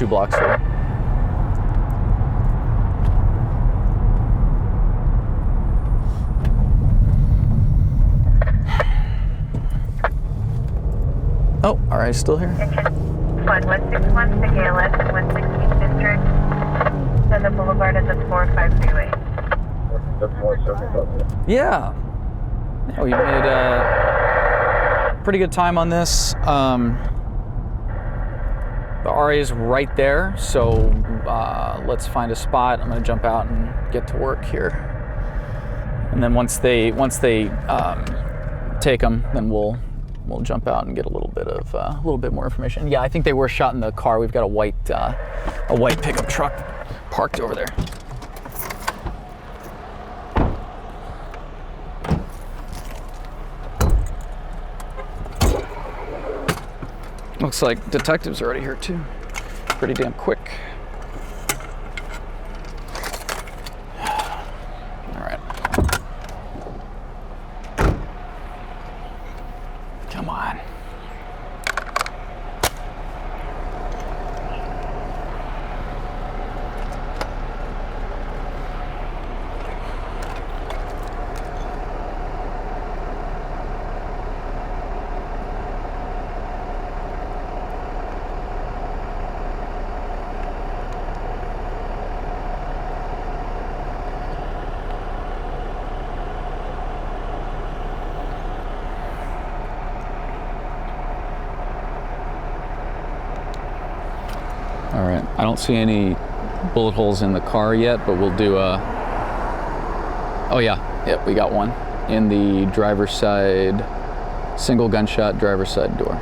2 blocks away. Oh, RA still here? Flight 161 to KLS 116 District. To the Boulevard at the 45 freeway. Yeah. Yeah, we made a pretty good time on this. The RA is right there, so let's find a spot. I'm going to jump out and get to work here. And then once they take them, then we'll jump out and get a little bit more information. Yeah, I think they were shot in the car. We've got a white pickup truck parked over there. Looks like detectives are already here too. Pretty damn quick. All right. Come on. All right, I don't see any bullet holes in the car yet, but we'll do a, oh yeah, yep, we got one in the driver's side, single gunshot driver's side door.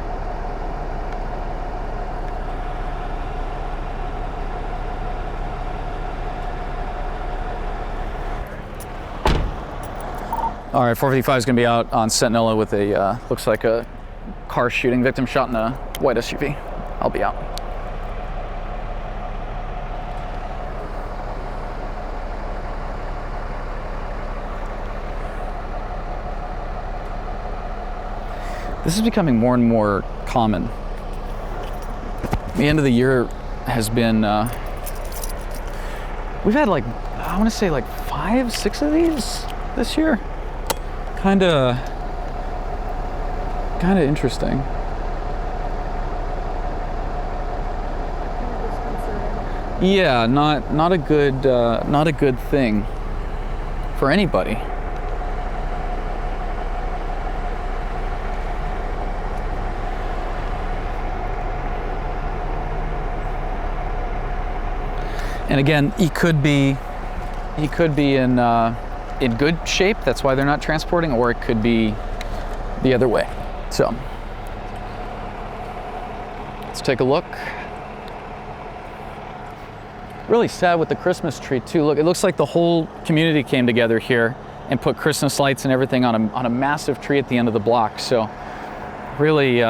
All right, 455 is gonna be out on Sentinella with a, looks like a car shooting victim shot in a white SUV. I'll be out. This is becoming more and more common. The end of the year has been, we've had like, I want to say like 5, 6 of these this year. Kind of interesting. Yeah, not a good thing for anybody. And again, he could be in good shape. That's why they're not transporting, or it could be the other way. So let's take a look. Really sad with the Christmas tree too. Look, it looks like the whole community came together here and put Christmas lights and everything on a massive tree at the end of the block. So really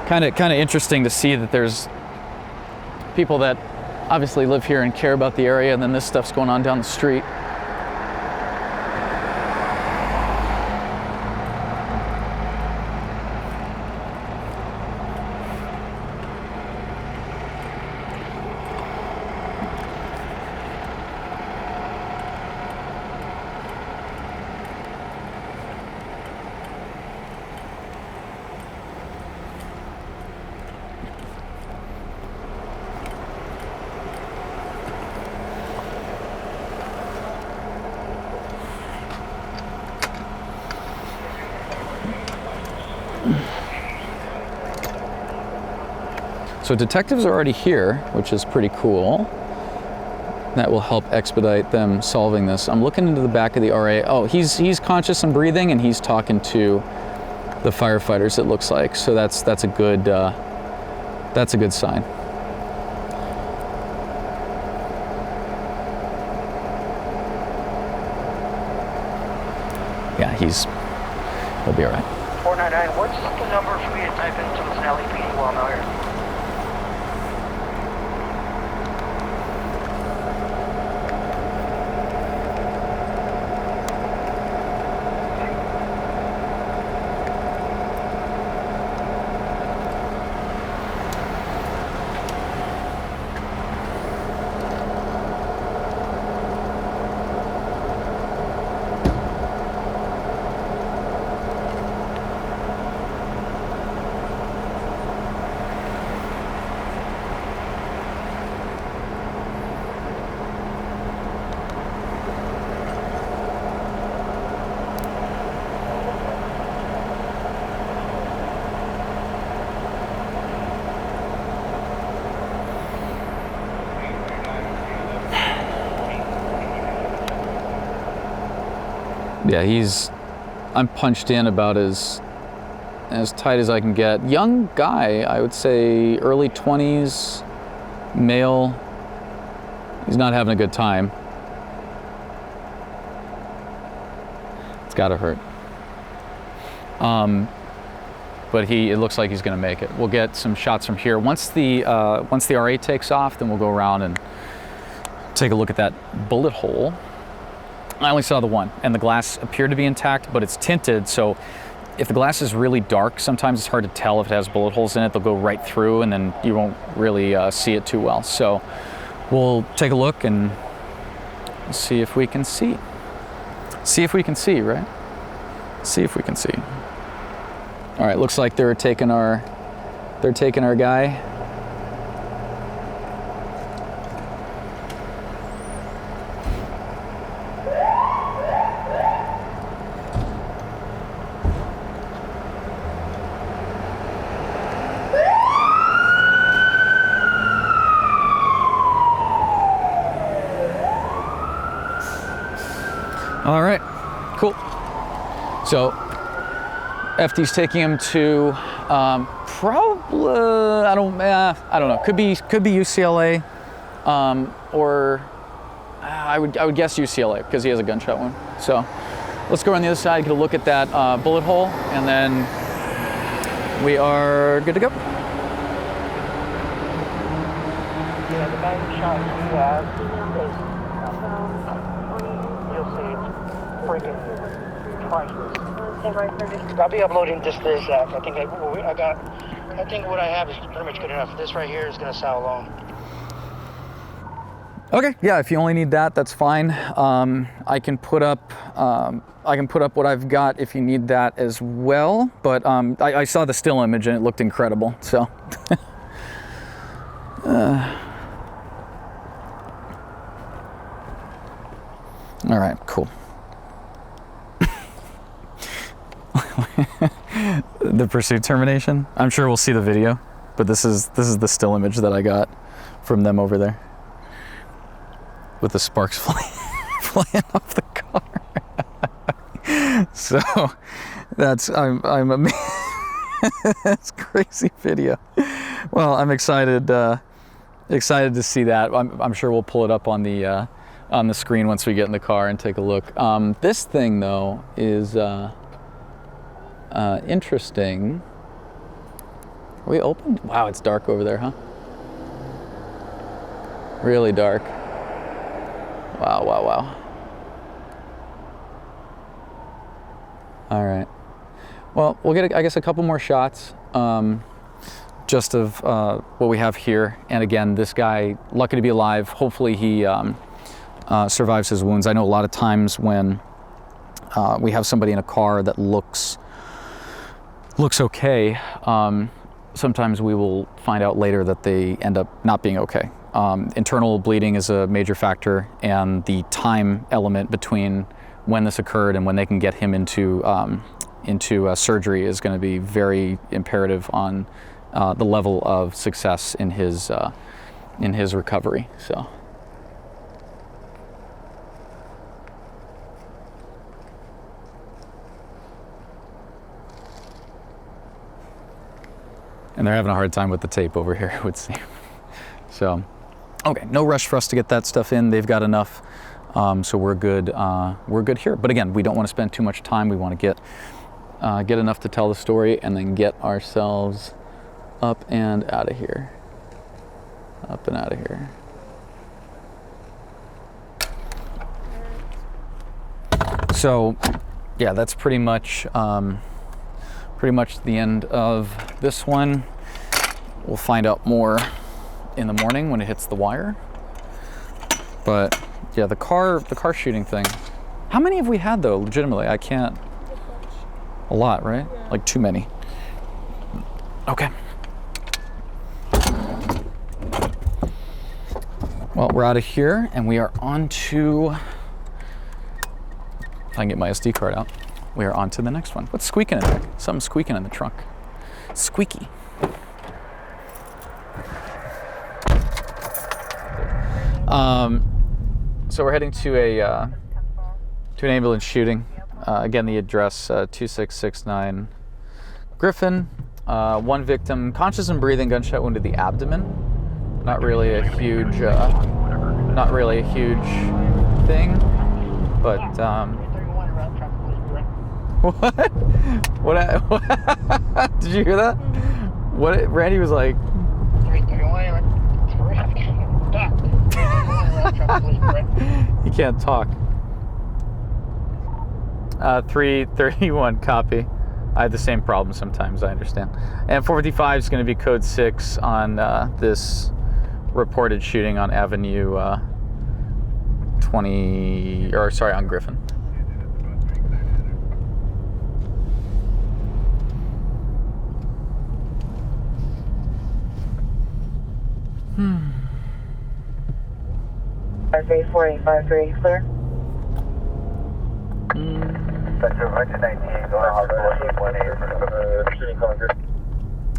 kind of interesting to see that there's people that obviously live here and care about the area, and then this stuff's going on down the street. So detectives are already here, which is pretty cool. That will help expedite them solving this. I'm looking into the back of the RA. Oh, he's conscious and breathing, and he's talking to the firefighters, it looks like. So that's a good sign. Yeah, he'll be all right. 499, what's the number for me to type into an LAPD while I'm out here? Yeah, I'm punched in about as tight as I can get. Young guy, I would say early 20s, male. He's not having a good time. It's gotta hurt. But it looks like he's gonna make it. We'll get some shots from here. Once the RA takes off, then we'll go around and take a look at that bullet hole. I only saw the one, and the glass appeared to be intact, but it's tinted, so if the glass is really dark, sometimes it's hard to tell if it has bullet holes in it. They'll go right through, and then you won't really see it too well. So we'll take a look and see if we can see. See if we can see, right? See if we can see. All right, looks like they're taking our guy. All right, cool. So FD's taking him to probably I don't know. Could be UCLA, or I would guess UCLA because he has a gunshot wound. So let's go on the other side, get a look at that bullet hole, and then we are good to go. Yeah, the main shot we have is, you'll see it's freaking priceless. I'll be uploading this ASAP. I think what I have is pretty much good enough. This right here is gonna sell alone. Okay, yeah, if you only need that, that's fine. I can put up what I've got if you need that as well. But I saw the still image and it looked incredible. So. All right, cool. The pursuit termination. I'm sure we'll see the video, but this is the still image that I got from them over there, with the sparks flying off the car. So I'm amazed. That's crazy video. Well, I'm excited to see that. I'm sure we'll pull it up on the screen once we get in the car and take a look. This thing though is interesting. Are we open? Wow, it's dark over there, huh? Really dark. Wow, wow, wow. All right. Well, we'll get, I guess, a couple more shots just of what we have here. And again, this guy, lucky to be alive. Hopefully he survives his wounds. I know a lot of times when we have somebody in a car that looks okay, sometimes we will find out later that they end up not being okay. Internal bleeding is a major factor, and the time element between when this occurred and when they can get him into surgery is going to be very imperative on the level of success in his recovery. So. And they're having a hard time with the tape over here, it would seem. So, okay, no rush for us to get that stuff in. They've got enough, so we're good. We're good here. But again, we don't want to spend too much time. We want to get enough to tell the story, and then get ourselves up and out of here. Up and out of here. So, yeah, that's pretty much the end of this one. We'll find out more in the morning when it hits the wire. But yeah, the car shooting thing. How many have we had though? Legitimately, I can't. A lot, right? Yeah. Like too many. Okay. Well, we're out of here and we are on to, if I can get my SD card out, we are on to the next one. What's squeaking in there? Something's squeaking in the trunk. Squeaky. So we're heading to an ambulance shooting. Again, the address 2669 Griffin. One victim, conscious and breathing, gunshot wound to the abdomen. Not really a huge thing, but what? Did you hear that? What Randy was like? He can't talk. 331 copy. I have the same problem sometimes, I understand. And 455 is going to be code 6 on this reported shooting on Avenue 20, or sorry, on Griffin. RV 4853, clear.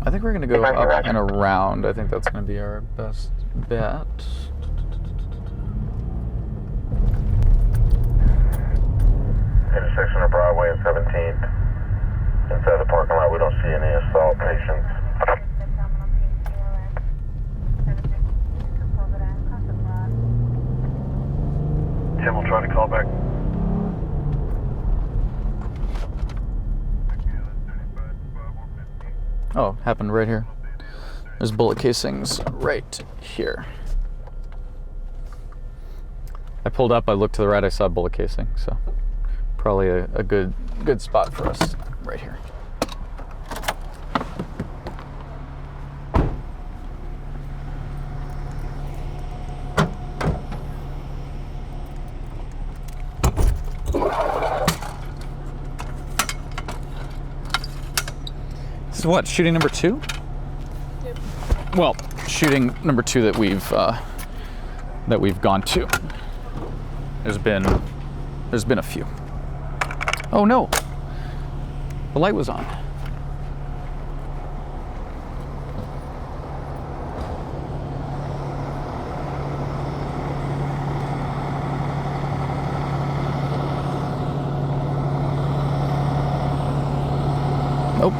I think we're going to go up and around. I think that's going to be our best bet. Intersection of Broadway and 17th. Inside the parking lot, we don't see any assault patients. Tim will try to call back. Oh, happened right here. There's bullet casings right here. I pulled up, I looked to the right, I saw a bullet casing, so probably a good spot for us right here. This is what, shooting number 2? Yep. Well, shooting number 2 that we've gone to. There's been a few. Oh no, the light was on. Nope.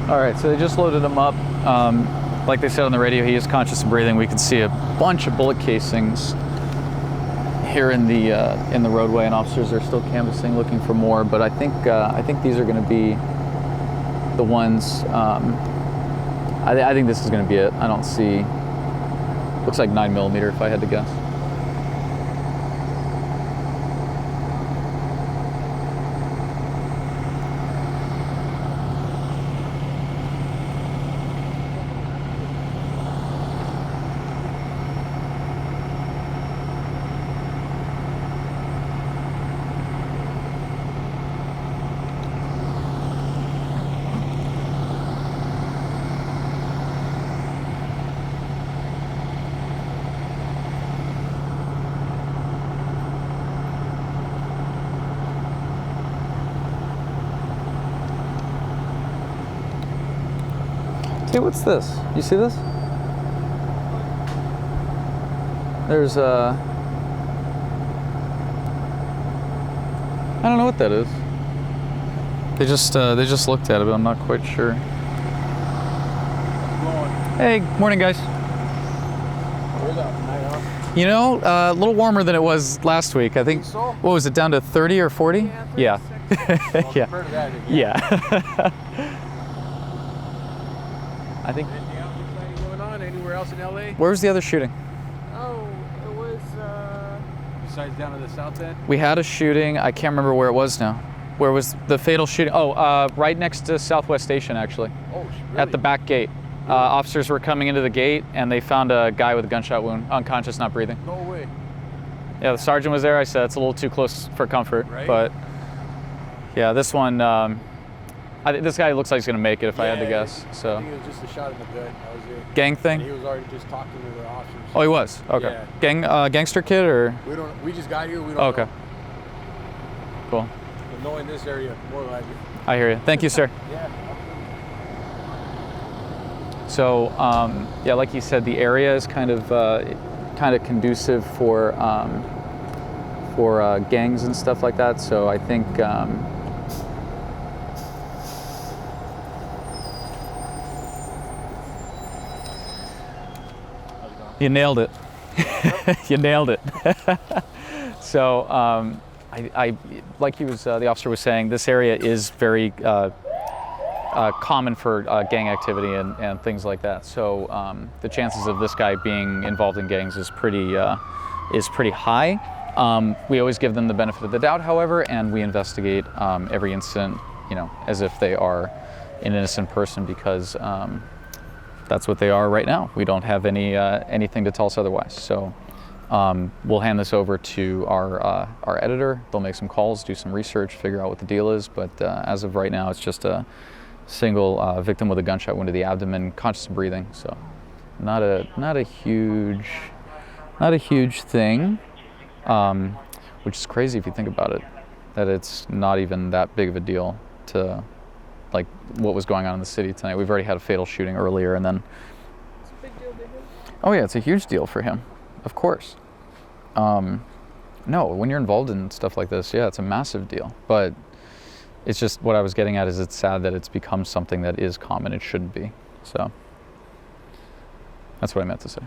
All right, so they just loaded him up. Like they said on the radio, he is conscious and breathing. We can see a bunch of bullet casings here in the roadway, and officers are still canvassing, looking for more. But I think these are going to be the ones. I think this is going to be it. I don't see. Looks like 9mm if I had to guess. Hey, what's this? You see this? There's I don't know what that is. They just looked at it, but I'm not quite sure. Hey, morning guys. You know, a little warmer than it was last week. I think. What was it, down to 30 or 40? Yeah. Yeah. I think. Anything else exciting going on anywhere else in LA? Where was the other shooting? Oh, it was besides down to the south end? We had a shooting. I can't remember where it was now. Where was the fatal shooting? Oh, right next to Southwest Station, actually. Oh, really? At the back gate. Officers were coming into the gate, and they found a guy with a gunshot wound, unconscious, not breathing. No way. Yeah, the sergeant was there. I said it's a little too close for comfort, Right. but yeah, this one, this guy looks like he's gonna make it if I had to guess. I So, think it was just a shot in the gut. I was there. gang And thing? he was already just talking to the officers. Oh, he was. Okay. Yeah. Gangster kid or? We just got here. We don't Oh, okay. know. Cool. But knowing this area, more likely. I hear you. Thank you, sir. Yeah. So, yeah, like you said, the area is kind of conducive for gangs and stuff like that. So I think you nailed it. You nailed it. So I like the officer was saying, this area is very common for gang activity and things like that. So the chances of this guy being involved in gangs is pretty high. We always give them the benefit of the doubt, however, and we investigate every incident, as if they are an innocent person, because that's what they are right now. We don't have anything to tell us otherwise. So we'll hand this over to our editor. They'll make some calls, do some research, figure out what the deal is. But as of right now, it's just a single victim with a gunshot wound to the abdomen, conscious and breathing. So not a huge thing, which is crazy if you think about it, that it's not even that big of a deal to like what was going on in the city tonight. We've already had a fatal shooting earlier, and then It's a big deal to him. oh yeah, it's a huge deal for him, of course. No, when you're involved in stuff like this, yeah, it's a massive deal. But it's just, what I was getting at is it's sad that it's become something that is common. It shouldn't be. So that's what I meant to say.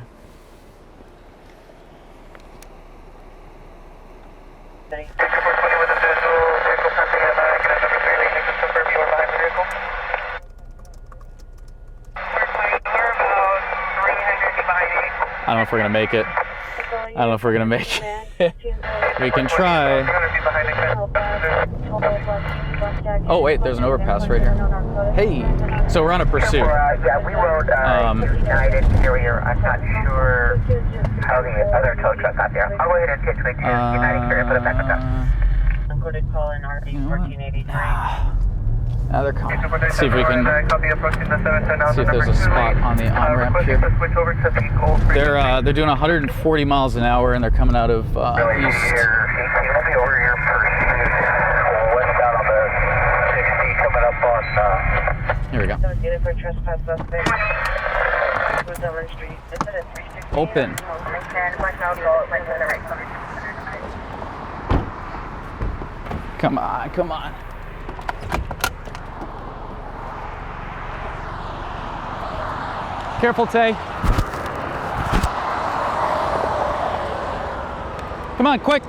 I don't know if we're gonna make it. I don't know if we're gonna make it. We can try. Oh wait, there's an overpass right here. Hey, so we're on a pursuit. Yeah, we rode United Carrier. I'm not sure how the other tow truck got there. I'll go ahead and get to United Carrier, put it back up. I'm going to call in RD 1483. Now they're coming. Let's see if we can see if there's a spot on the on-ramp here. They're doing 140 miles an hour, and they're coming out of east. Here we go. Open. Come on, come on. Careful, Tay. Come on, quick.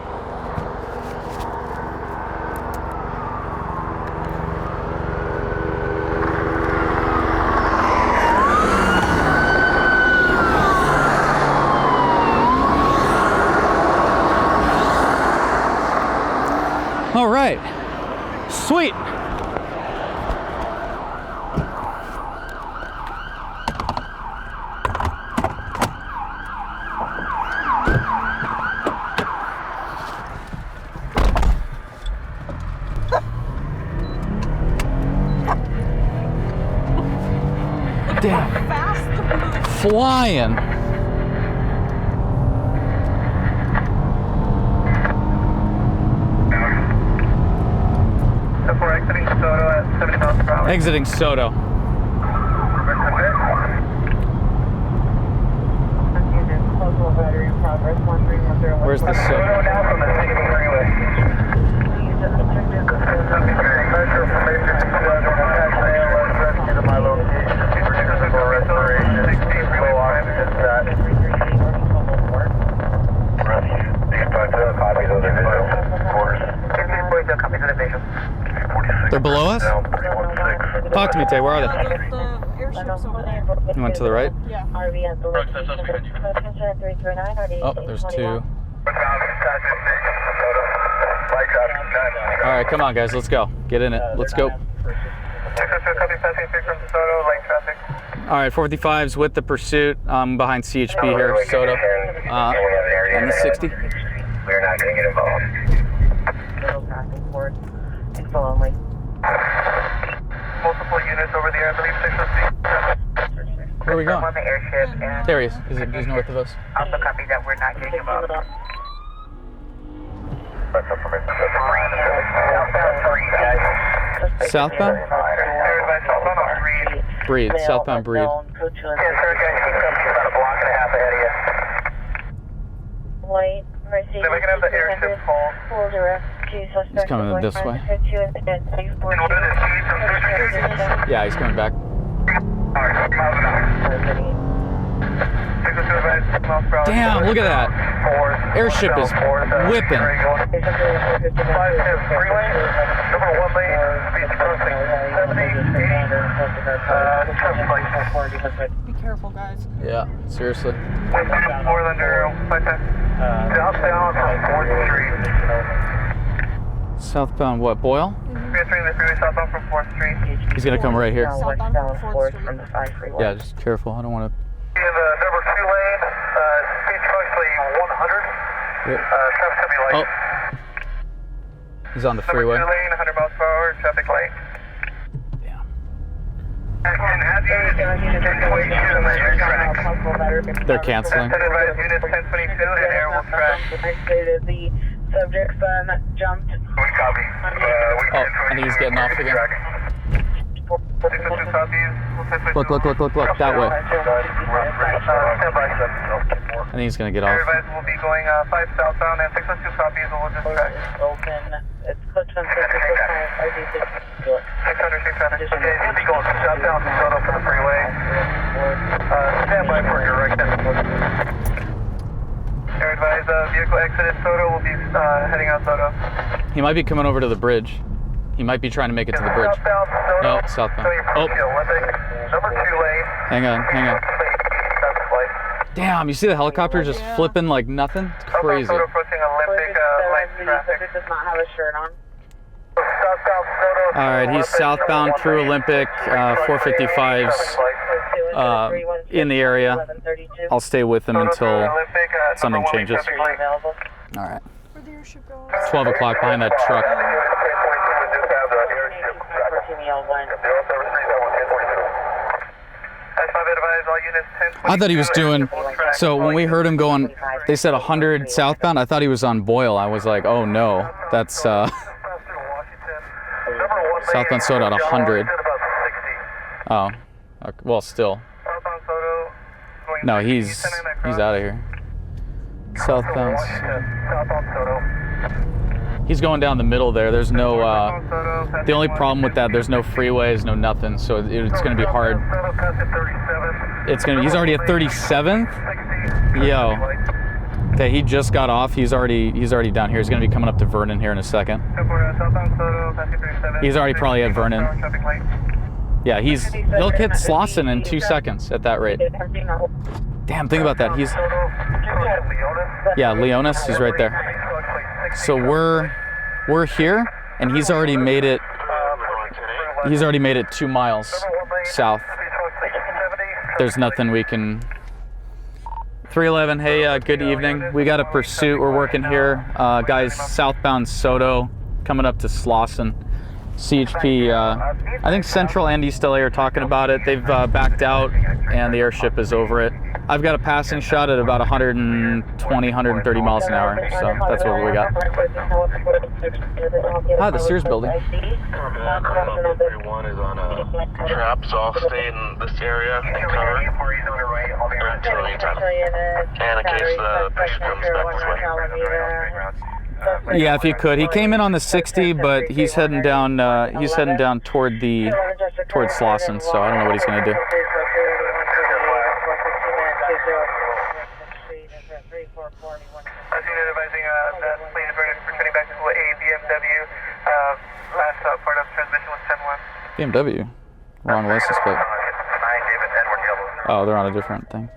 All right. Sweet. Damn. Flying. Exiting Soto at 70 miles per hour. Exiting Soto. Where's the Soto? Now from the 60 freeway. They're below us? Talk to me, Tay. Where are they? The airship's over there. You went to the right? Yeah. RV at the location. Oh, there's two. All right, come on, guys. Let's go. Get in it. Let's go. All right, 455's with the pursuit. I'm behind CHP here, Soto. And the 60. We're not going to get involved. Passing forward. Info only. Multiple units over the air, I believe 606. Where are we going? On the airship and There he is. He's north of us. also copy that we're not getting involved. Southbound? Breathe. Southbound, breathe. White, Then we can have the airship full. full direct to suspect. He's coming this way. And what are the speeds from 606? Yeah, he's coming back. Alright, miles an hour. 602 miles per hour. Damn, look at that. Airship is whipping. 5 freeway, number 1 lane, speed crossing 70, 80, Be careful, guys. Yeah, seriously. Fourth under 510. Southbound on 4th Street. Southbound what, Boyle? Entering the freeway southbound from 4th Street. He's gonna come right here. Southbound from 4th Street. From the 5 freeway. Yeah, just careful. I don't want to. In the number 2 lane, speed actually 100. Traffic heavy light. Oh, he's on the freeway. Number 2 lane, 100 miles per hour, traffic light. Damn. Action has units in situation on the air track. They're canceling. Send advise units 1022 and air will track. The subject's jumped. We copy. Oh, I think he's getting off again. 602 copies. Look, that way. Stand by. I think he's gonna get Air off. advise will be going 5 southbound and 602 copies and we'll just track. Open. It's clipped on 600. 600. Okay, you'll be going southbound to Soto for the freeway. Stand by for your direction. Air advise vehicle exited Soto will be heading out Soto. He might be coming over to the bridge. He might be trying to make it to the bridge. Southbound Soto. No, southbound. Oh. Number 2 lane. Hang on. Traffic light. Damn, you see the helicopter just flipping like nothing? It's crazy. Soto approaching Olympic light traffic. Does not have a shirt on. Southbound Soto. All right, he's southbound through Olympic, 455's in the area. I'll stay with him until something changes. All right. Where'd the airship go? 12 o'clock behind that truck. I thought he was doing, so when we heard him going, they said 100 southbound, I thought he was on Boyle. I was like, oh no, that's southbound Soto at 100. Oh, okay, well still. No, he's out of here. Southbound. He's going down the middle there. There's no, the only problem with that, there's no freeways, no nothing, so it's going to be hard. He's already at 37th? Yo. Okay, he just got off. He's already down here. He's going to be coming up to Vernon here in a second. He's already probably at Vernon. Yeah, he'll hit Slauson in 2 seconds at that rate. Damn, think about that. Yeah, Leonis, he's right there. So we're here, and he's already made it 2 miles south. There's nothing we can. 311, hey, good evening. We got a pursuit. We're working here. Guys, southbound Soto, coming up to Slauson. CHP, I think Central and East LA are talking about it. They've backed out, and the airship is over it. I've got a passing shot at about 120, 130 miles an hour, so that's what we got. Ah, the Sears building. Everyone is on traps. I'll stay in this area and cover until anytime. And in case the patient comes back this way. Yeah, if you could. He came in on the 60, but he's heading down. Toward Slauson, so I don't know what he's gonna do. Advising that plane is returning back to a BMW. Last part of transmission was 10-1. BMW. Wrong license plate. Oh, they're on a different thing.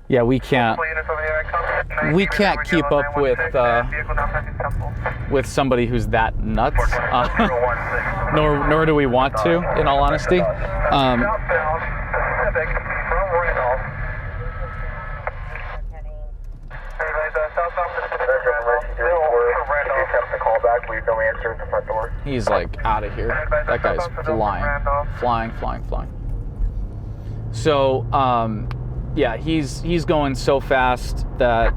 Yeah, we can't. we can't keep up with somebody who's that nuts, nor do we want to, in all honesty. He's like out of here. That guy's flying. So, yeah, he's going so fast that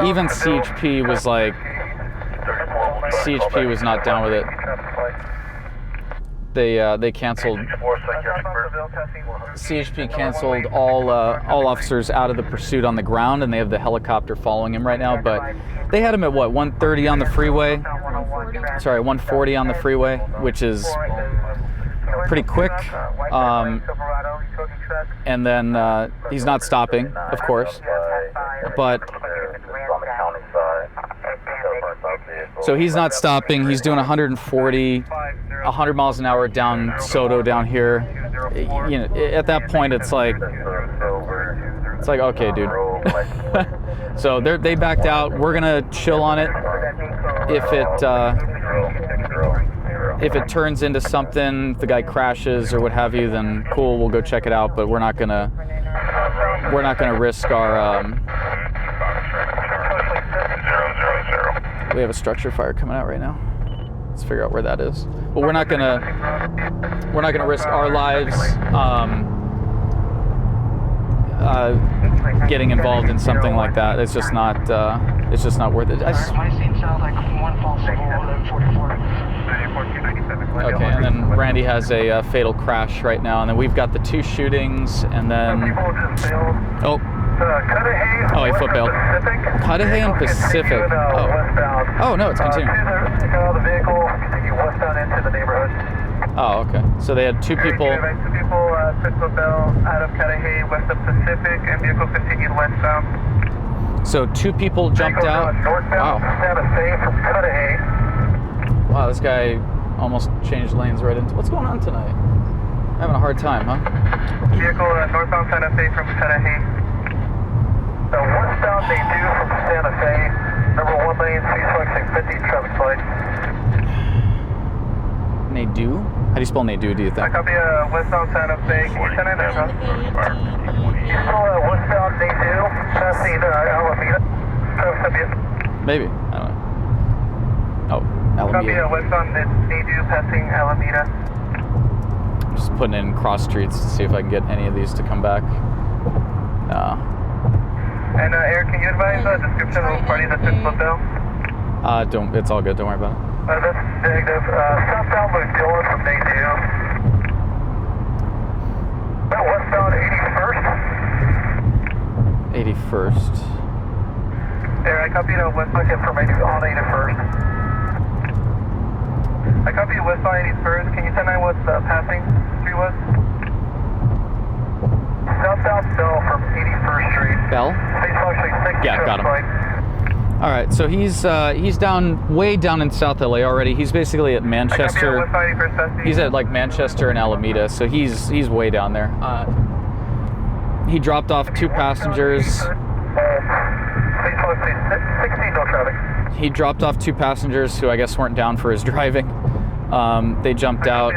even CHP was like, CHP was not down with it. They canceled. CHP canceled all officers out of the pursuit on the ground, and they have the helicopter following him right now. But they had him at what, 130 on the freeway? 140. Sorry, 140 on the freeway, which is pretty quick. And then he's not stopping, of course. But so he's not stopping. He's doing 140, 100 miles an hour down Soto down here. You know, at that point, it's like, okay, dude. So they backed out. We're gonna chill on it. If it turns into something, if the guy crashes or what have you, then cool, we'll go check it out. But we're not gonna risk our. We have a structure fire coming out right now. Let's figure out where that is. But we're not gonna risk our lives getting involved in something like that. It's just not worth it. Okay, and then Randy has a fatal crash right now, and then we've got the 2 shootings, and then he foot bailed. Cudahy and Pacific. Oh no, it's continuing. Oh, okay. So they had 2 people. Out of Cudahy, west of Pacific, and vehicle continued westbound. So 2 people jumped out. Wow. Wow, this guy almost changed lanes right into. What's going on tonight? Having a hard time, huh? Vehicle northbound Santa Fe from Cudahy. Westbound they do from Santa Fe. Number 1 lane, please flexing 50 traffic light. Nadu? How do you spell Nadu, do you think? I copy westbound Santa Fe. Can you send it there? Westbound Nadu, passing Alameda. Maybe. I don't know. Oh, Copy Alameda. westbound Nadu, passing Alameda. I'm just putting in cross streets to see if I can get any of these to come back. And Eric, can you advise description of party that took Footville? It's all good. Don't worry about it. That's negative. Southbound Luke Dillon from Nadu. Westbound 81st. 81st. There, I copied westbound information on 81st. I copied westbound 81st. Can you tell me what the passing street was? Southbound Bell from 81st Street. Bell? Yeah, got him. All right, so he's way down in South LA already. He's basically at Manchester. He's at like Manchester and Alameda, so he's way down there. He dropped off 2 passengers. He dropped off 2 passengers who I guess weren't down for his driving. They jumped out.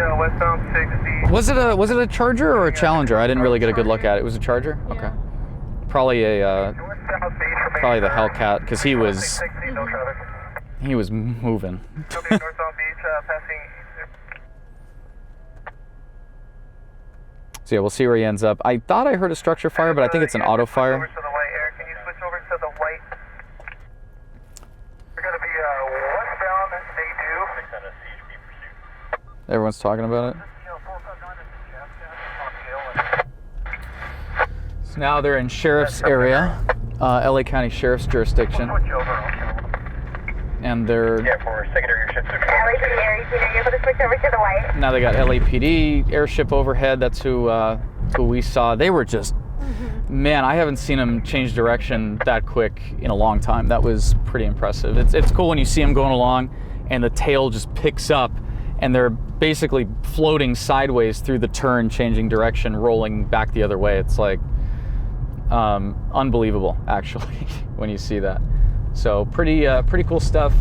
Was it a Charger or a Challenger? I didn't really get a good look at it. It was a Charger? Okay. Probably the Hellcat, because he was moving. So yeah, we'll see where he ends up. I thought I heard a structure fire, but I think it's an auto fire. Can you switch over to the white? We're going to be westbound Nadu. Everyone's talking about it. So now they're in Sheriff's area, LA County Sheriff's jurisdiction. And they're... Yeah, for secondary ships. Now they got LAPD airship overhead. That's who we saw. They were just... Man, I haven't seen them change direction that quick in a long time. That was pretty impressive. It's cool when you see them going along and the tail just picks up and they're basically floating sideways through the turn, changing direction, rolling back the other way. It's like, unbelievable, actually, when you see that. So pretty cool stuff.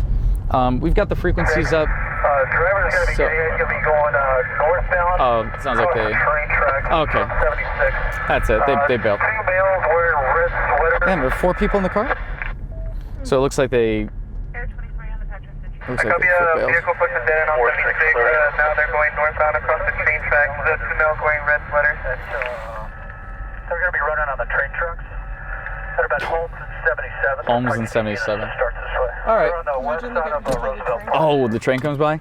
We've got the frequencies up. Driver's going to be, gonna be going northbound. Oh, it sounds like they. Train tracks. Okay. 76. That's it. They bailed. 2 males wearing red sweaters. Damn, there are 4 people in the car. So it looks like they. Air 23 on the Petra City. Looks like Copy, they bailed. vehicle puts a dead end on 76. Now they're going northbound across the train tracks. The 2 males wearing red sweaters. They're going to be running on the train trucks. They're about Holmes and 77. Holmes and 77. Starts this way. All right. They're on the west side of Roosevelt Park. Oh, the train comes by.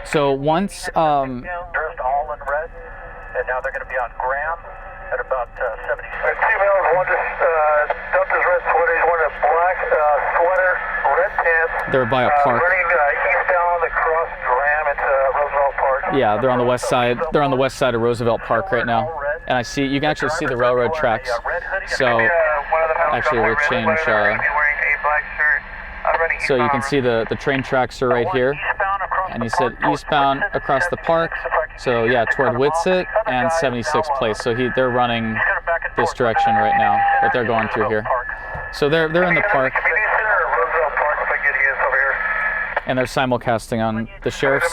So once Dressed all in red, and now they're going to be on Graham at about 76. 2 males, one just dumped his red sweater. He's wearing a black sweater, red pants. they're by a park. Running eastbound across Graham into Roosevelt Park. Yeah, they're on the west side. They're on the west side of Roosevelt Park right now, and I see you can actually see the railroad tracks. So actually, we'll change. So you can see the train tracks are right here, and he said eastbound across the park. So yeah, toward Whitsett and 76th Place. So they're running this direction right now, but they're going through here. So they're in the park, and they're simulcasting on the sheriff's.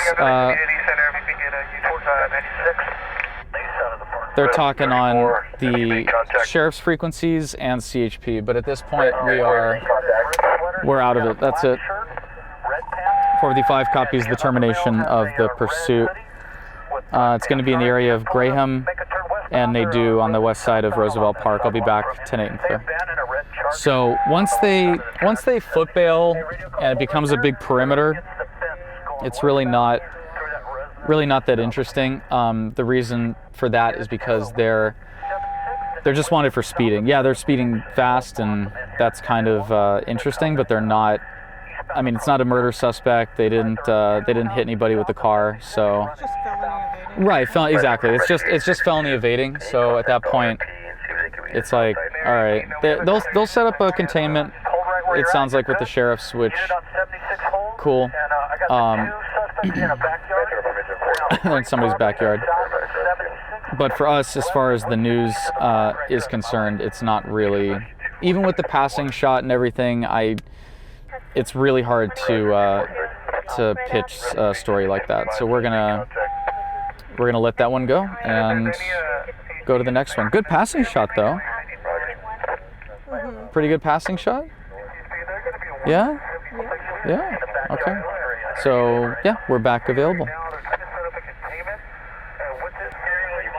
They're talking on the sheriff's frequencies and CHP, but at this point we're out of it. That's it. 455 copies the termination of the pursuit. It's going to be in the area of Graham, and they do on the west side of Roosevelt Park. I'll be back 10-8 and clear. So once they foot bail and it becomes a big perimeter, it's really not that interesting. The reason for that is because they're just wanted for speeding. Yeah, they're speeding fast, and that's kind of interesting, but they're not. I mean, it's not a murder suspect. They didn't hit anybody with the car, so. It's just felony evading. Right, exactly. It's just felony evading. So at that point, it's like, all right, they'll set up a containment. It sounds like with the sheriffs, which cool. In somebody's backyard. But for us, as far as the news is concerned, it's not really. Even with the passing shot and everything, it's really hard to pitch a story like that. So we're gonna let that one go and go to the next one. Good passing shot though. Pretty good passing shot. Yeah. Yeah. Okay. So yeah, we're back available. Now they're trying to set up a containment with this area.